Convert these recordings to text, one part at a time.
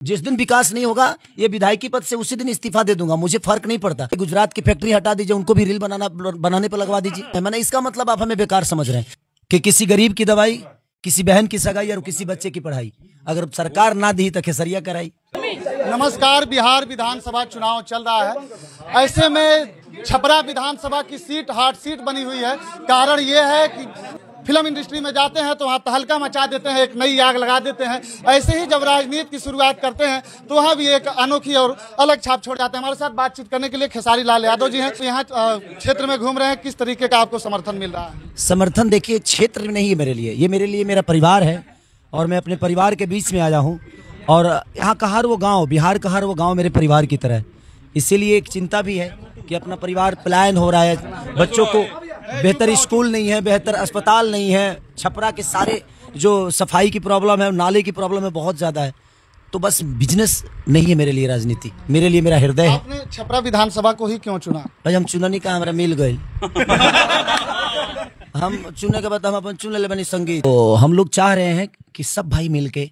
जिस दिन विकास नहीं होगा ये विधायकी पद से उसी दिन इस्तीफा दे दूंगा, मुझे फर्क नहीं पड़ता। गुजरात की फैक्ट्री हटा दीजिए, उनको भी रील बनाने पर लगवा दीजिए। मैंने इसका मतलब आप हमें बेकार समझ रहे हैं कि किसी गरीब की दवाई, किसी बहन की सगाई और किसी बच्चे की पढ़ाई अगर सरकार ना दी तो खेसरिया कराई। नमस्कार, बिहार विधानसभा चुनाव चल रहा है। ऐसे में छपरा विधानसभा की सीट हॉट सीट बनी हुई है। कारण ये है कि फिल्म इंडस्ट्री में जाते हैं तो वहाँ तहलका मचा देते हैं, एक नई आग लगा देते हैं। ऐसे ही जब राजनीति की शुरुआत करते हैं तो वहाँ भी एक अनोखी और अलग छाप छोड़ जाते हैं। हमारे साथ बातचीत करने के लिए खेसारी लाल यादव जी हैं। तो यहाँ क्षेत्र में घूम रहे हैं, किस तरीके का आपको समर्थन मिल रहा है? समर्थन देखिए क्षेत्र में नहीं है मेरे लिए, ये मेरे लिए मेरा परिवार है और मैं अपने परिवार के बीच में आया हूँ। और यहाँ का हर वो गाँव, बिहार का हर वो गाँव मेरे परिवार की तरह है। इसीलिए एक चिंता भी है कि अपना परिवार पलायन हो रहा है, बच्चों को बेहतर स्कूल नहीं है, बेहतर अस्पताल नहीं है, छपरा के सारे जो सफाई की प्रॉब्लम है, नाले की प्रॉब्लम है, बहुत ज़्यादा है। तो बस बिजनेस नहीं है मेरे लिए राजनीति, मेरे लिए मेरा हृदय है। आपने छपरा विधानसभा को ही क्यों चुना? भाई हम चुना नहीं, कहा हमारा मिल गए। हम चुने के बाद हम अपन चुन ले बनी संगीत। तो हम लोग चाह रहे हैं कि सब भाई मिलके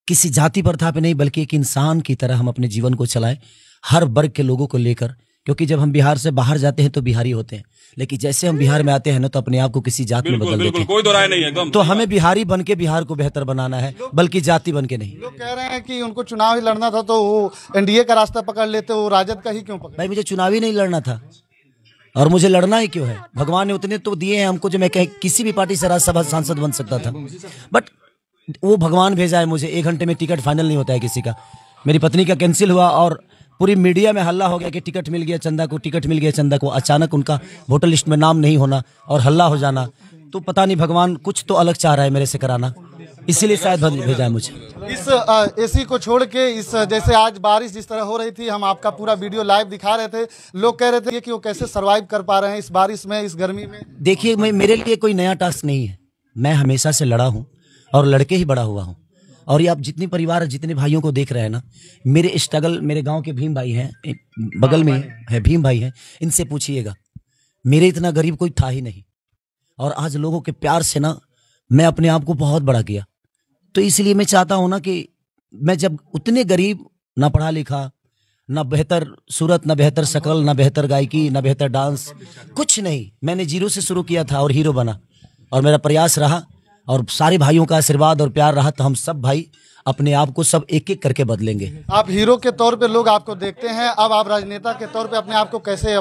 किसी जाति प्रथा पे नहीं बल्कि एक इंसान की तरह हम अपने जीवन को चलाएं, हर वर्ग के लोगों को लेकर। क्योंकि जब हम बिहार से बाहर जाते हैं तो बिहारी होते हैं, लेकिन जैसे हम बिहार में आते हैं ना तो अपने आप को किसी जात में बदल देते हैं। कोई दो राय नहीं है एकदम। तो हमें बिहारी बन के बिहार को बेहतर बनाना है, बल्कि जाति बन के नहीं। लोग कह रहे हैं कि उनको चुनाव ही लड़ना था तो वो एनडीए का रास्ता पकड़ लेते, वो राजद का ही क्यों पकड़? भाई मुझे चुनाव ही नहीं लड़ना था और मुझे लड़ना ही क्यों है? भगवान ने उतने तो दिए हैं हमको जो मैं किसी भी पार्टी से राज्यसभा सांसद बन सकता था, बट वो भगवान भेजा है मुझे। 1 घंटे में टिकट फाइनल नहीं होता है किसी का। मेरी पत्नी का कैंसिल हुआ और पूरी मीडिया में हल्ला हो गया कि टिकट मिल गया चंदा को, टिकट मिल गया चंदा को। अचानक उनका वोटर लिस्ट में नाम नहीं होना और हल्ला हो जाना, तो पता नहीं भगवान कुछ तो अलग चाह रहा है मेरे से कराना, इसीलिए शायद भेजा है मुझे। इस एसी को छोड़ के इस जैसे आज बारिश जिस तरह हो रही थी, हम आपका पूरा वीडियो लाइव दिखा रहे थे, लोग कह रहे थे कि वो कैसे सरवाइव कर पा रहे हैं इस बारिश में, इस गर्मी में। देखिए मेरे लिए कोई नया टास्क नहीं है, मैं हमेशा से लड़ा हूँ और लड़के ही बड़ा हुआ हूँ। और ये आप जितने परिवार जितने भाइयों को देख रहे हैं ना, मेरे स्ट्रगल, मेरे गांव के भीम भाई हैं, बगल में है भीम भाई हैं, इनसे पूछिएगा, मेरे इतना गरीब कोई था ही नहीं। और आज लोगों के प्यार से ना मैं अपने आप को बहुत बड़ा किया। तो इसलिए मैं चाहता हूं ना कि मैं जब उतने गरीब, ना पढ़ा लिखा, ना बेहतर सूरत, ना बेहतर शक्ल, ना बेहतर गायकी, ना बेहतर डांस, कुछ नहीं, मैंने जीरो से शुरू किया था और हीरो बना। और मेरा प्रयास रहा और सारे भाइयों का आशीर्वाद और प्यार रहा, तो हम सब भाई अपने आप को सब एक एक करके बदलेंगे। आप हीरो के तौर पे लोग आपको देखते हैं, अब आप राजनेता के तौर पे अपने आप को कैसे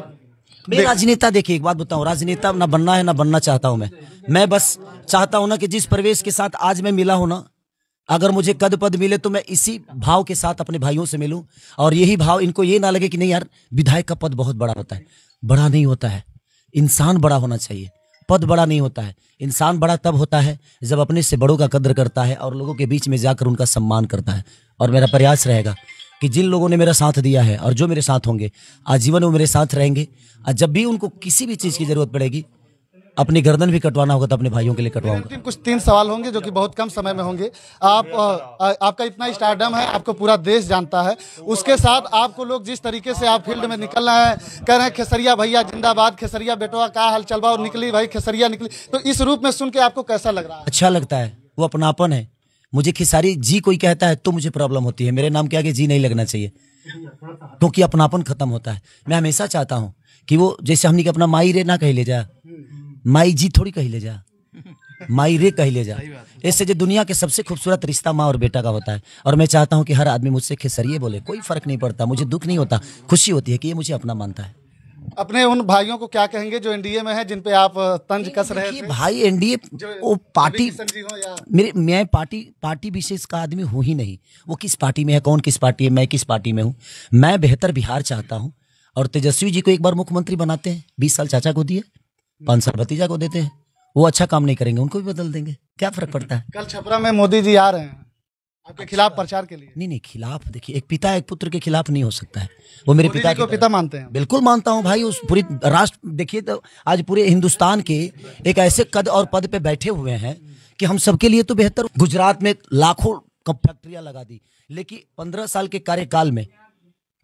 मैं राजनेता, देखिए एक बात बताऊं, राजनेता ना बनना है ना बनना चाहता हूं मैं बस चाहता हूं ना कि जिस परिवेश के साथ आज मैं मिला हूं ना, अगर मुझे कद पद मिले तो मैं इसी भाव के साथ अपने भाइयों से मिलूं। और यही भाव इनको ये ना लगे कि नहीं यार विधायक का पद बहुत बड़ा होता है। बड़ा नहीं होता है, इंसान बड़ा होना चाहिए। पद बड़ा नहीं होता है, इंसान बड़ा तब होता है जब अपने से बड़ों का कद्र करता है और लोगों के बीच में जाकर उनका सम्मान करता है। और मेरा प्रयास रहेगा कि जिन लोगों ने मेरा साथ दिया है और जो मेरे साथ होंगे आजीवन वो मेरे साथ रहेंगे। और जब भी उनको किसी भी चीज़ की जरूरत पड़ेगी, अपनी गर्दन भी कटवाना होगा तो अपने भाइयों के लिए कटवाऊंगा। कुछ 3 सवाल होंगे जो कि बहुत कम समय में होंगे। आपका इतना स्टारडम है, आपको पूरा देश जानता है, उसके साथ आपको लोग जिस तरीके से आप फील्ड में निकल रहे हैं, कह रहे हैं खेसरिया भैया जिंदाबाद, खेसरिया बेटवा का हाल चलवा, और निकली भाई खेसरिया निकली, तो इस रूप में सुन के आपको कैसा लग रहा है? अच्छा लगता है, वो अपनापन है। मुझे खेसारी जी कोई कहता है तो मुझे प्रॉब्लम होती है, मेरे नाम के आगे जी नहीं लगना चाहिए, क्योंकि अपनापन खत्म होता है। मैं हमेशा चाहता हूँ कि वो जैसे हमने अपना माई रे ना कह ले जा, माई जी थोड़ी कही ले जा, माई रे कही ले जा। इससे जो दुनिया के सबसे खूबसूरत रिश्ता माँ और बेटा का होता है। और मैं चाहता हूँ कि हर आदमी मुझसे खेसरिये बोले, कोई फर्क नहीं पड़ता, मुझे दुख नहीं होता, खुशी होती है कि ये मुझे अपना मानता है। अपने उन भाइयों को क्या कहेंगे जो एनडीए में हैं, जिन पे आप तंज कस रहे थे? भाई एनडीए वो पार्टी, मैं पार्टी विशेष का आदमी हूँ ही नहीं। वो किस पार्टी में है, कौन किस पार्टी है, मैं किस पार्टी में हूँ। मैं बेहतर बिहार चाहता हूँ और तेजस्वी जी को एक बार मुख्यमंत्री बनाते हैं। 20 साल चाचा को दिए, 5 साल भतीजा को देते हैं। वो अच्छा काम नहीं करेंगे, उनको भी बदल देंगे, क्या फर्क पड़ता है। कल छपरा में मोदी जी आ रहे हैं आपके खिलाफ प्रचार के लिए। नहीं खिलाफ, देखिए एक पिता एक पुत्र के खिलाफ नहीं हो सकता है। वो मेरे पिता को पिता मानते हैं? बिल्कुल मानता हूं भाई। उस पूरी राष्ट्र, देखिए तो आज पूरे हिंदुस्तान के एक ऐसे कद और पद पे बैठे हुए हैं कि हम सबके लिए तो बेहतर। गुजरात में लाखों फैक्ट्रियां लगा दी, लेकिन 15 साल के कार्यकाल में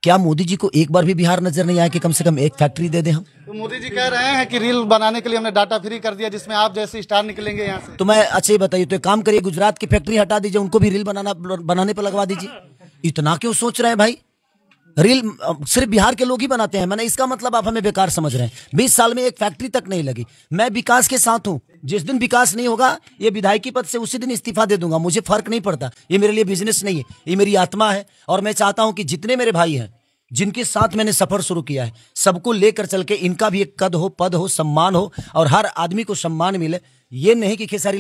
क्या मोदी जी को एक बार भी बिहार नजर नहीं आया कि कम से कम एक फैक्ट्री दे दें हम? तो मोदी जी कह रहे हैं कि रील बनाने के लिए हमने डाटा फ्री कर दिया, जिसमें आप जैसे स्टार निकलेंगे यहाँ से। तो मैं अच्छा ही बताइए, तो एक काम करिए, गुजरात की फैक्ट्री हटा दीजिए, उनको भी रील बनाने पर लगवा दीजिए। इतना क्यों सोच रहे हैं भाई? रील सिर्फ बिहार के लोग ही बनाते हैं। मैंने इसका मतलब आप हमें बेकार समझ रहे हैं। 20 साल में एक फैक्ट्री तक नहीं लगी। मैं विकास के साथ हूं। जिस दिन विकास नहीं होगा, ये विधायकी पद से उसी दिन इस्तीफा दे दूंगा। मुझे फर्क नहीं पड़ता। ये मेरे लिए बिजनेस नहीं है, ये मेरी आत्मा है। और मैं चाहता हूं कि जितने मेरे भाई हैं, जिनके साथ मैंने सफर शुरू किया है, सबको लेकर चल के इनका भी एक कद हो, पद हो, सम्मान हो और हर आदमी को सम्मान मिले। ये नहीं कि खेसारी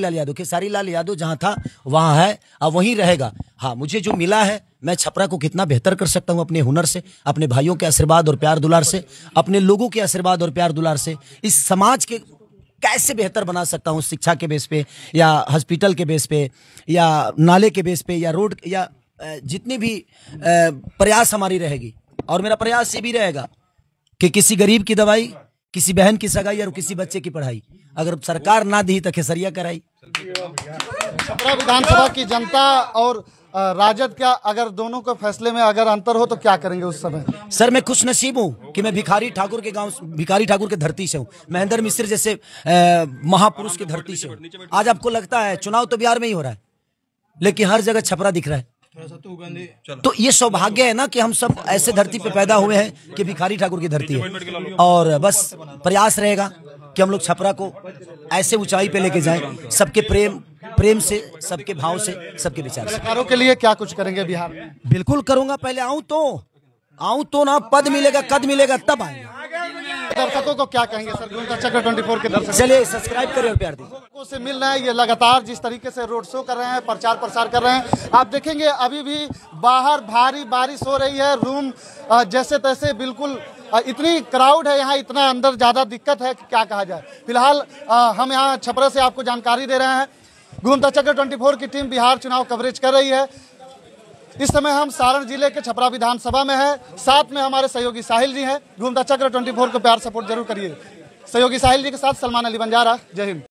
लाल यादव जहां था वहां है और वहीं रहेगा। हाँ, मुझे जो मिला है, मैं छपरा को कितना बेहतर कर सकता हूं अपने हुनर से, अपने भाइयों के आशीर्वाद और प्यार दुलार से, अपने लोगों के आशीर्वाद और प्यार दुलार से। इस समाज के कैसे बेहतर बना सकता हूं, शिक्षा के बेस पे या हॉस्पिटल के बेस पे या नाले के बेस पे या रोड या जितनी भी प्रयास हमारी रहेगी। और मेरा प्रयास ये भी रहेगा कि किसी गरीब की दवाई, किसी बहन की सगाई और किसी बच्चे की पढ़ाई अगर सरकार ना दी तो खेसरिया कराई। छपरा विधानसभा की जनता और राजद क्या, अगर दोनों के फैसले में अगर अंतर हो तो क्या करेंगे उस समय? सर, मैं खुश नसीब हूँ कि मैं भिखारी ठाकुर के गांव, भिखारी ठाकुर के धरती से हूँ। महेंद्र मिश्र जैसे महापुरुष की धरती से हूँ। आज आपको लगता है चुनाव तो बिहार में ही हो रहा है, लेकिन हर जगह छपरा दिख रहा है। तो ये सौभाग्य है ना कि हम सब ऐसे धरती पे पैदा हुए हैं कि भिखारी ठाकुर की धरती है। और बस प्रयास रहेगा कि हम लोग छपरा को ऐसे ऊंचाई पे लेके जाएं, सबके प्रेम से, सबके भाव से, सबके विचार से। कलाकारों के लिए क्या कुछ करेंगे बिहार में? बिल्कुल करूंगा। पहले आऊं तो ना पद मिलेगा, कद मिलेगा, तब आएंगे। दर्शकों को क्या कहेंगे सर, गुंता चक्र 24 के दर्शक? चलिए सब्सक्राइब करें और प्यार दें। लोगों से मिल रहे हैं, ये लगातार जिस तरीके से रोड शो कर रहे हैं, प्रचार प्रसार कर रहे हैं, आप देखेंगे अभी भी बाहर भारी बारिश हो रही है। रूम जैसे तैसे बिल्कुल इतनी क्राउड है यहाँ, इतना अंदर ज़्यादा दिक्कत है कि क्या कहा जाए। फिलहाल हम यहाँ छपरा से आपको जानकारी दे रहे हैं। गुंता चक्र 24 की टीम बिहार चुनाव कवरेज कर रही है। इस समय हम सारण जिले के छपरा विधानसभा में हैं। साथ में हमारे सहयोगी साहिल जी हैं। गुंता चक्र 24 को प्यार सपोर्ट जरूर करिए। सहयोगी साहिल जी के साथ सलमान अली बंजारा। जय हिंद।